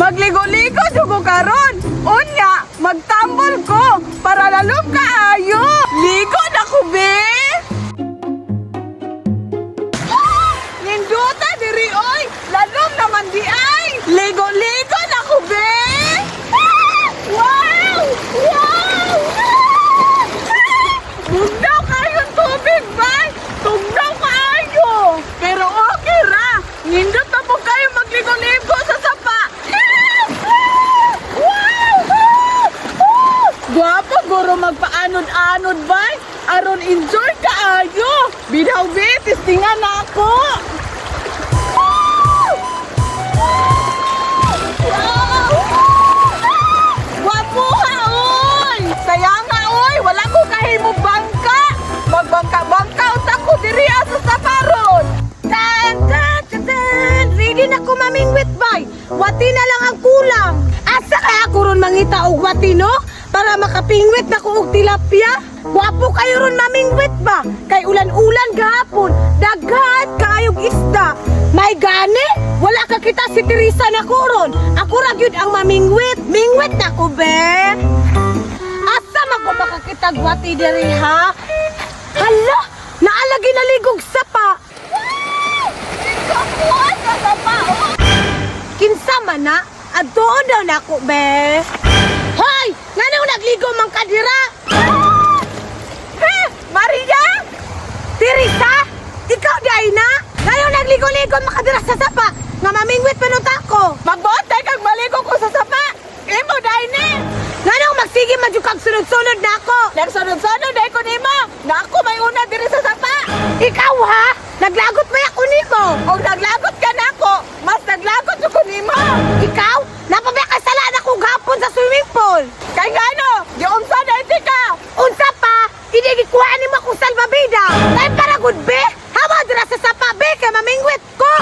Magligo-ligo jugo karon. Unya, magtambol ko para lalom kaayo. Ligo na ko be. Ninduta diri oy, lalom naman di ay. Ligo-ligo na ko be. Wow! Wow! Bugnaw kayong tubig ba? Tugnaw kayo. Pero okay ra. Nindot na po kayo magligo-ligo sa sapa. Guwapo guro magpaanod-anod ba? Aron enjoy kaayo. Binaw be, testingan na ako. Guwapo ha oy. Sayang nga oy, wala ko kahimong bangka. Magbangka-bangka utak ko diri sa saparon. Ready na ko mamingwit bay. Wati na lang ang kulang. Asa kaya ko ron mangita og wati no? Para makapingwit na ko og tilapia. Wapo kayo ron mamingwit ba? Kay ulan-ulan gahapon. Daghat kaayog isda. May gani? Wala ka kita si Teresa na ko ron. Ako ra gyud ang mamingwit. Mingwit na ko be. Asa man ko makakitag wati diri ha? Hala, naalagi naligog sapa. Kinsa man na? Adto daw na ko be. Hoy! Ngano nagligo man ka dira? Maria? Teresa? Ikaw day na? Ngano nagligo-ligo man ka dira sa sapa? Nga mamingwit panuta ko. Magbote kag maligo ko sa sapa. Imo day ni. Ngano magsige man jud kag sunod-sunod na ako. Nagsunod-sunod day ko nimo. Na ako may una diri sa sapa. Ikaw ha? Naglagot ba ako nimo? Og naglagot ka na ako. Mas naglagot ko nimo. Ikaw? Napabaya sala na ko gapon sa swimming pool. Kay ngano? Di unsa na iti ka? Unsa pa? Hindi gikuha nimo akong salbabida. Kay para good be? Hawa dira sa sapa be kay mamingwit ko.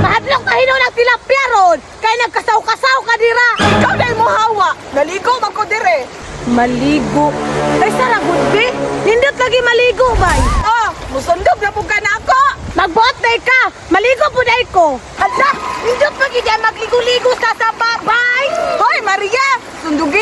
Mahadlok na hinaw ng tilapia ron. Kay nagkasaw-kasaw ka dira. Ikaw na mo hawa. Naligo man ko dire. Maligo? Kay sara good be? Nindot lagi maligo bay. Oh, musundog na po ka na ako. Magbuot day ka. Maligo po day ko. Hala, nindot pag hindi magligo-ligo sa sapa bay. Hoy Maria, sundugin